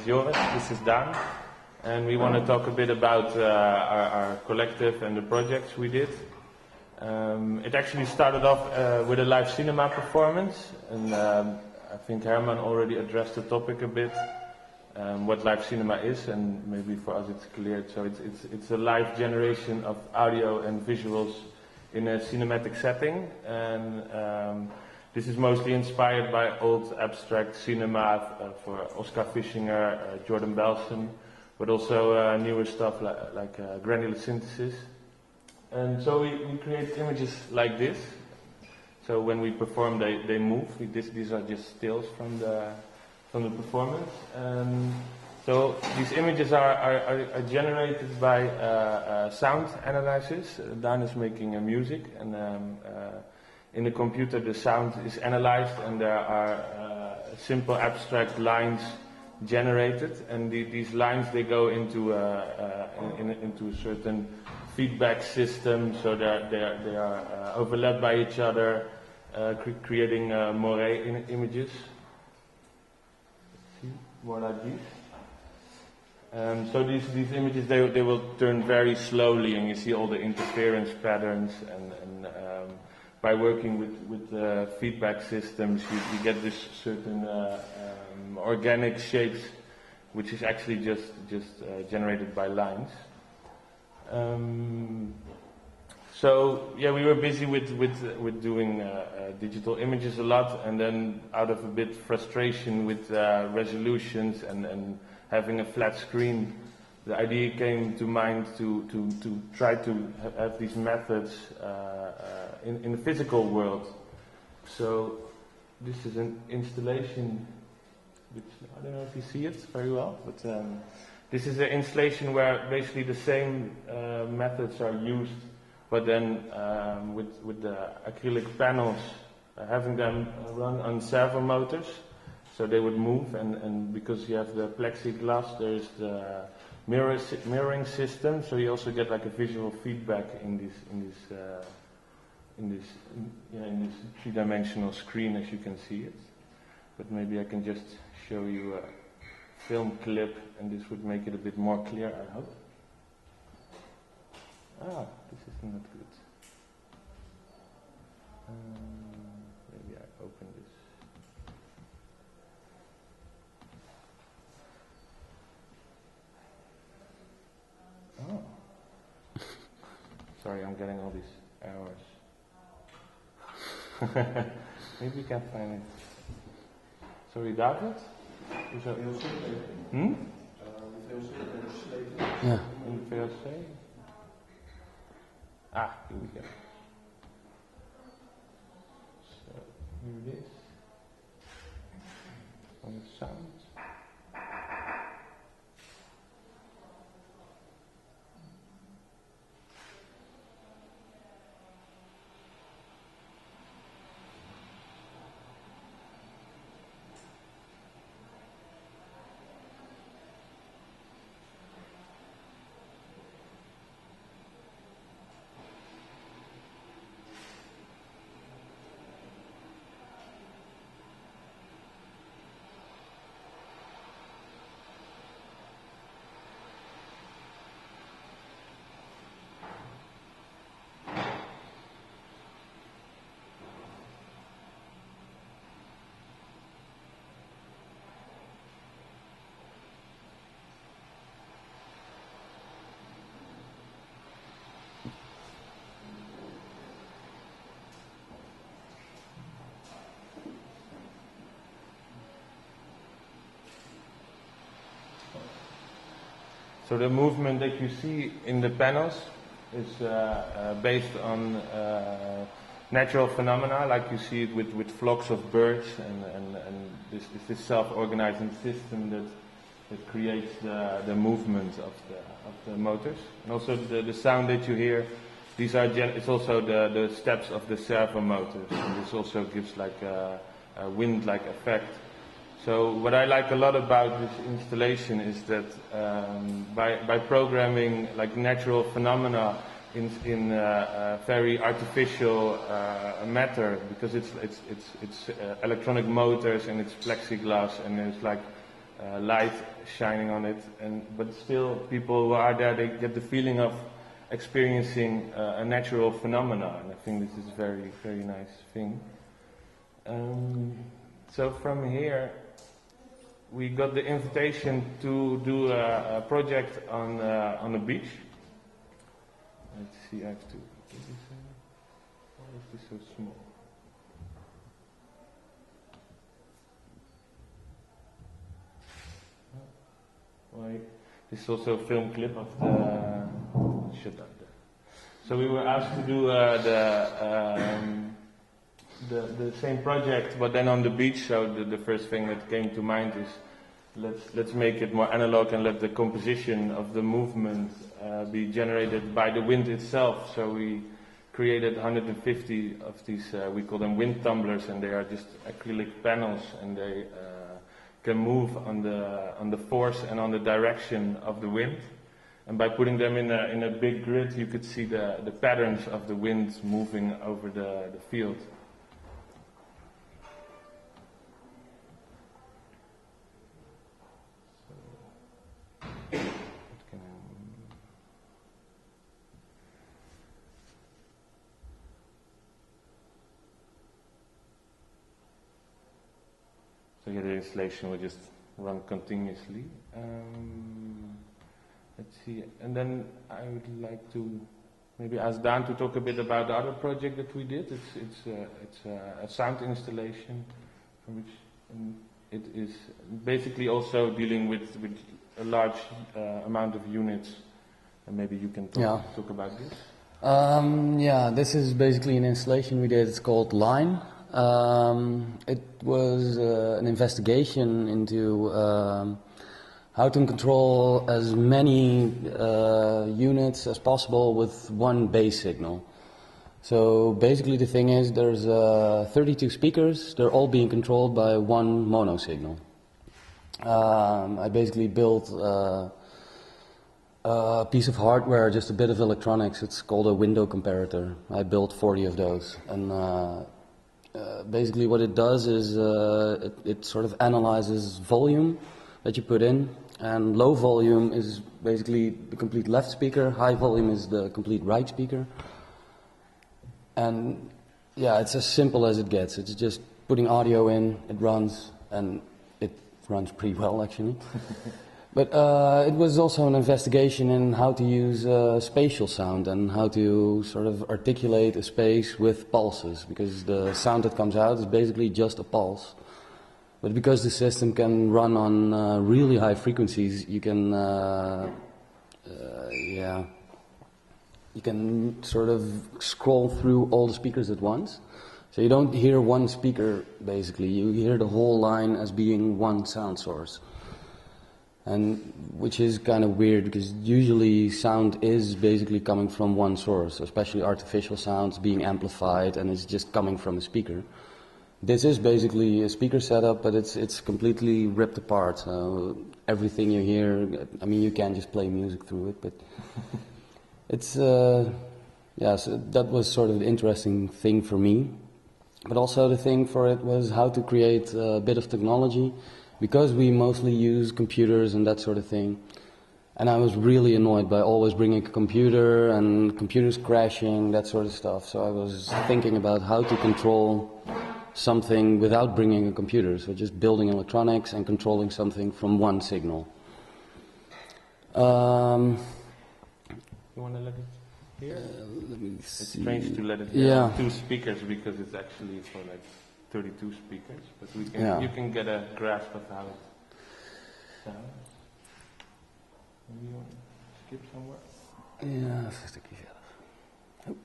is Joris, this is Dan, and we want to talk a bit about our collective and the projects we did. It actually started off with a live cinema performance, and I think Herman already addressed the topic a bit, what live cinema is, and maybe for us it's clear. So it's a live generation of audio and visuals in a cinematic setting, and this is mostly inspired by old abstract cinema for Oscar Fischinger, Jordan Belson, but also newer stuff like granular synthesis. And so we create images like this. So when we perform, they move. These are just stills from the performance. So these images are generated by sound analysis. Dan is making music, and in the computer the sound is analyzed, and there are simple abstract lines generated, and these lines, they go into into a certain feedback system, so they are overlapped by each other, creating moire images. See, more like these. So these images, they will turn very slowly, and you see all the interference patterns, and by working with feedback systems, you get this certain organic shapes, which is actually just generated by lines. So yeah, we were busy with doing digital images a lot, and then out of a bit frustration with resolutions and having a flat screen, the idea came to mind to try to have these methods in the physical world. So this is an installation, which I don't know if you see it very well, but this is an installation where basically the same methods are used, but then with the acrylic panels, having them run on servo motors, so they would move, and because you have the plexiglass, there is the mirroring system, so you also get like a visual feedback in this three-dimensional screen, as you can see it. But maybe I can just show you a film clip, and this would make it a bit more clear, I hope. Ah, this is not good. Maybe I open this. Oh. Sorry, I'm getting all these errors. Maybe you can find it. Sorry, David? Ja. In VLC? Ah, here we go. So, here it is. On the sound. So the movement that you see in the panels is based on natural phenomena, like you see it with flocks of birds, and this self-organizing system that creates the movement of the motors. And also the sound that you hear, these are it's also the steps of the servo motors, and this also gives like a wind-like effect. So what I like a lot about this installation is that by programming like natural phenomena in very artificial matter, because it's electronic motors and it's plexiglass, and there's like light shining on it, but still people who are there, they get the feeling of experiencing a natural phenomena, and I think this is a very, very nice thing. So from here, we got the invitation to do a project on the beach. Let's see, I have to. Why is this so small? Why? This is also a film clip of the. Shut up there. So we were asked to do the same project, but then on the beach. So the first thing that came to mind is let's make it more analog and let the composition of the movement be generated by the wind itself. So we created 150 of these. We call them wind tumblers, and they are just acrylic panels, and they can move on the force and on the direction of the wind. And by putting them in a big grid, you could see the patterns of the wind moving over the field. So yeah, the installation will just run continuously. Let's see, and then I would like to maybe ask Dan to talk a bit about the other project that we did. It's a sound installation, from which it is basically also dealing with a large amount of units, and maybe you can talk about this. Yeah, this is basically an installation we did. It's called Line. It was an investigation into how to control as many units as possible with one bass signal. So basically the thing is there's 32 speakers, they're all being controlled by one mono signal. I basically built a piece of hardware, just a bit of electronics. It's called a window comparator. I built 40 of those, and basically what it does is it sort of analyzes volume that you put in, and low volume is basically the complete left speaker, high volume is the complete right speaker. And yeah, it's as simple as it gets. It's just putting audio in, it runs, and it runs pretty well actually. But it was also an investigation in how to use spatial sound and how to sort of articulate a space with pulses, because the sound that comes out is basically just a pulse. But because the system can run on really high frequencies, you can, you can sort of scroll through all the speakers at once. So you don't hear one speaker, basically. You hear the whole line as being one sound source. And which is kind of weird, because usually sound is basically coming from one source, especially artificial sounds being amplified, and it's just coming from a speaker. This is basically a speaker setup, but it's completely ripped apart. So everything you hear, I mean, you can't just play music through it, but it's, yeah, so that was sort of the interesting thing for me. But also the thing for it was how to create a bit of technology, because we mostly use computers and that sort of thing. And I was really annoyed by always bringing a computer and computers crashing, that sort of stuff. So I was thinking about how to control something without bringing a computer. So just building electronics and controlling something from one signal. You want to let it here? Let me see. It's strange to let it here. Yeah. 2 speakers, because it's actually for like 32 speakers, but we can, you can get a grasp of how it sounds. Maybe you want to skip somewhere? Ja, even een stukje verder. Oh.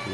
Speelt.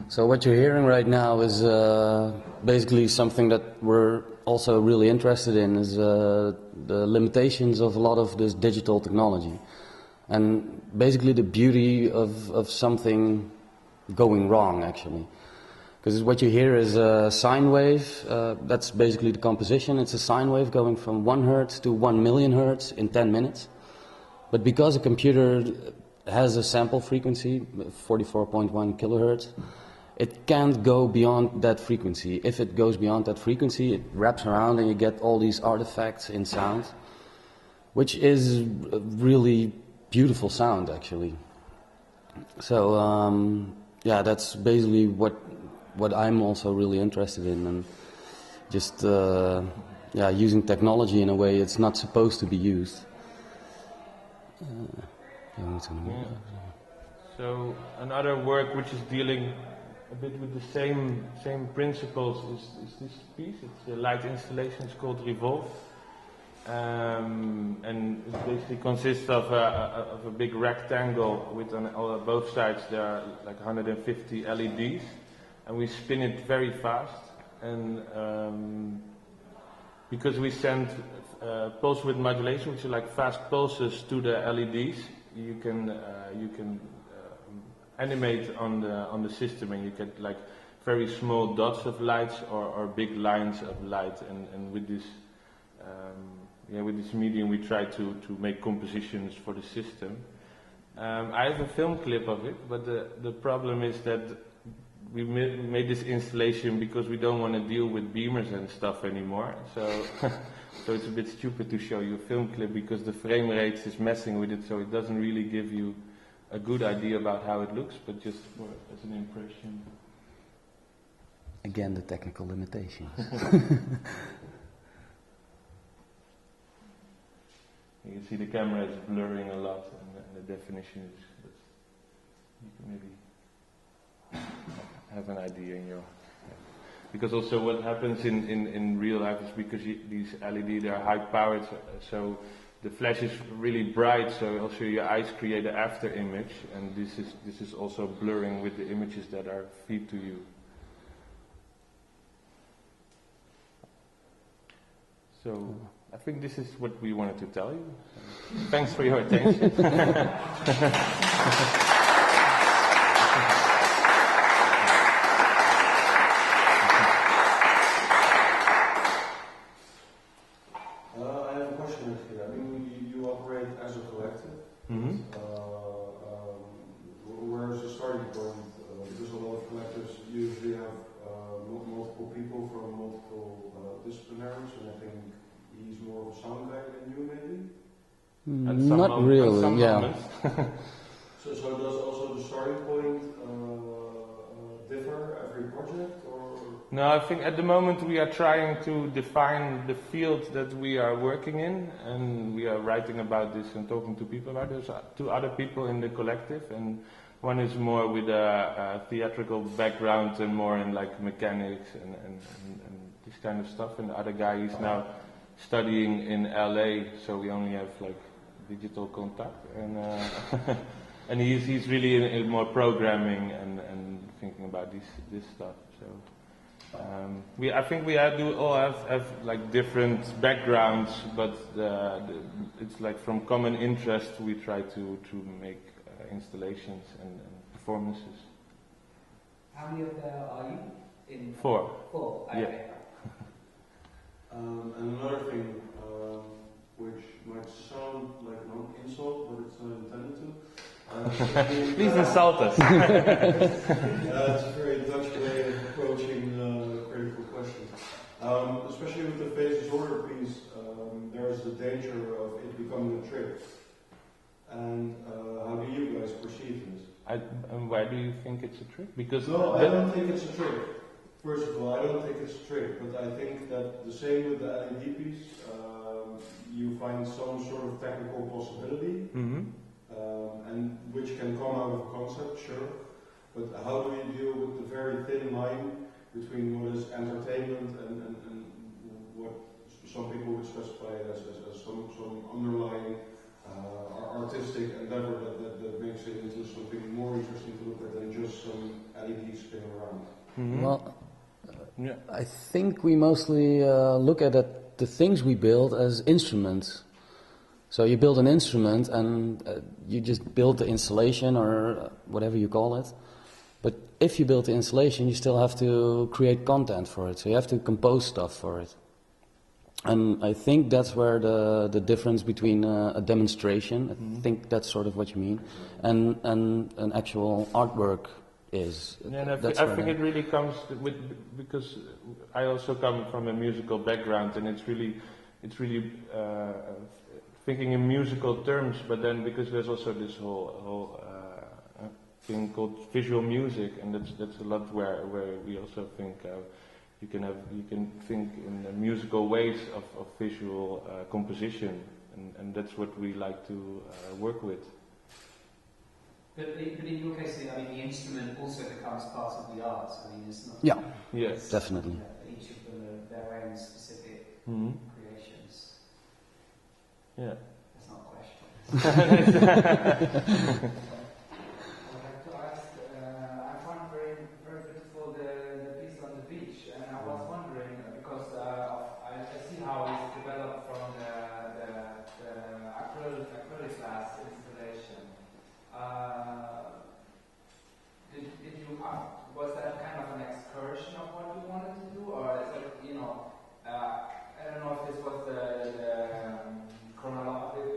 So what you're hearing right now is basically something that we're also really interested in, is the limitations of a lot of this digital technology. And basically the beauty of something going wrong, actually. Because what you hear is a sine wave, that's basically the composition. It's a sine wave going from 1 hertz to 1 million hertz in 10 minutes. But because a computer has a sample frequency, 44.1 kilohertz, it can't go beyond that frequency. If it goes beyond that frequency, it wraps around and you get all these artifacts in sound, which is a really beautiful sound, actually. So, yeah, that's basically what I'm also really interested in, and just yeah, using technology in a way it's not supposed to be used. So another work which is dealing a bit with the same principles is this piece. It's a light installation. It's called Revolve, and it basically consists of a big rectangle with on both sides there are like 150 LEDs, and we spin it very fast. And because we send pulse width modulation, which are like fast pulses to the LEDs, you can animate on the system, and you get like very small dots of lights or big lines of light. And with this with this medium we try to make compositions for the system. I have a film clip of it, but the problem is that we made this installation because we don't want to deal with beamers and stuff anymore. So so it's a bit stupid to show you a film clip because the frame rate is messing with it, so it doesn't really give you a good idea about how it looks, but just as an impression. Again, the technical limitations. You can see the camera is blurring a lot, and the definition is. You can maybe have an idea in your. Because also what happens in real life is because these LED, they are high powered, so the flash is really bright, so also your eyes create an after image, and this is also blurring with the images that are fed to you. So I think this is what we wanted to tell you. Thanks for your attention. Where's the starting point? Because a lot of collectors usually have multiple people from multiple disciplinaries, and I think he's more of a sound guy than you, maybe? Not really, yeah. So does also the starting point differ every project, or? No, I think at the moment we are trying to define the field that we are working in, and we are writing about this and talking to people about it. There's 2 other people in the collective, and one is more with a theatrical background and more in like mechanics and this kind of stuff, and the other guy is now studying in LA, so we only have like digital contact, and and he's really in more programming and thinking about this stuff. So. I think we all have like different backgrounds, but it's like from common interest we try to make installations and performances. How many of there are you? In 4. 4. Yeah. Okay. And another thing, which might sound like an insult, but it's not intended to. Please insult us. It's a very Dutch way of approaching critical questions. Especially with the phases order piece, there's the danger of it becoming a trick. And how do you guys perceive this? And why do you think it's a trick? Because no, I don't think it's a trick. First of all, I don't think it's a trick, but I think that the same with the LED piece, you find some sort of technical possibility, and which can come out of a concept, sure. But how do you deal with the very thin line between what is entertainment and what some people would specify as some underlying artistic endeavor that makes it into something more interesting to look at than just some LEDs spinning around? Well, I think we mostly look at the things we build as instruments. So you build an instrument and you just build the installation or whatever you call it. But if you build the installation, you still have to create content for it. So you have to compose stuff for it. And I think that's where the difference between a demonstration, I think that's sort of what you mean, and an actual artwork is. Yeah, and I think it really comes with, because I also come from a musical background, and it's really thinking in musical terms, but then because there's also this whole thing called visual music, and that's a lot where we also think you can think in musical ways of visual composition, and that's what we like to work with. But in your case, I mean, the instrument also becomes part of the art. I mean, it's not. Yeah. Yes. Definitely. Each of them are their own specific creations. Yeah. That's not a question. Was that kind of an excursion of what you wanted to do, or is it, I don't know if this was it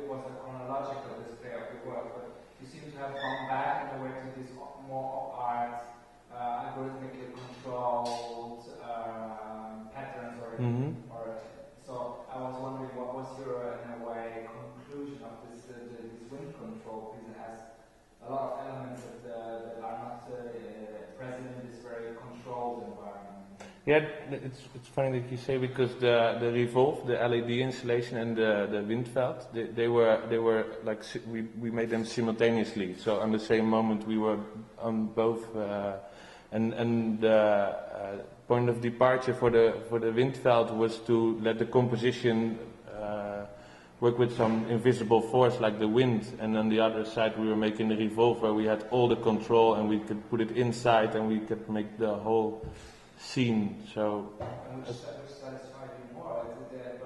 was a chronological display of your work, but you seem to have gone back in a way to this more art, algorithmically controlled patterns, or so. I was wondering, what was your, in a way, conclusion of this wind control, because it has a lot of elements that are not present in this very controlled environment. Yeah, it's funny that you say, because the Revolve, the LED installation, and the Windveld, they were like we made them simultaneously. So on the same moment we were on both, and the point of departure for the Windveld was to let the composition work with some invisible force like the wind, and on the other side we were making the Revolve, where we had all the control and we could put it inside and we could make the whole scene. So which satisfied you more? Is it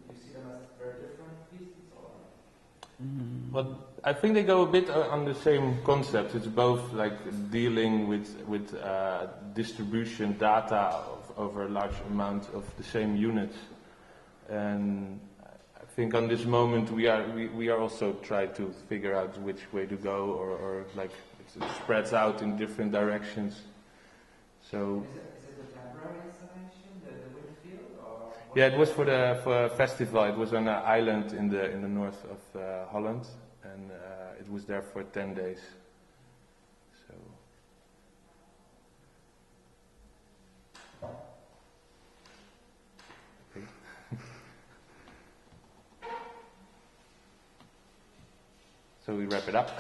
you see them as very different pieces, or? Well, I think they go a bit on the same concept. It's both like dealing with distribution data over a large amount of the same units, and I think on this moment we are also trying to figure out which way to go, or like it spreads out in different directions. So. Is it a temporary installation, the wind field, or? Yeah, it was for a festival. It was on an island in the north of Holland, and it was there for 10 days. So. Okay. So we wrap it up.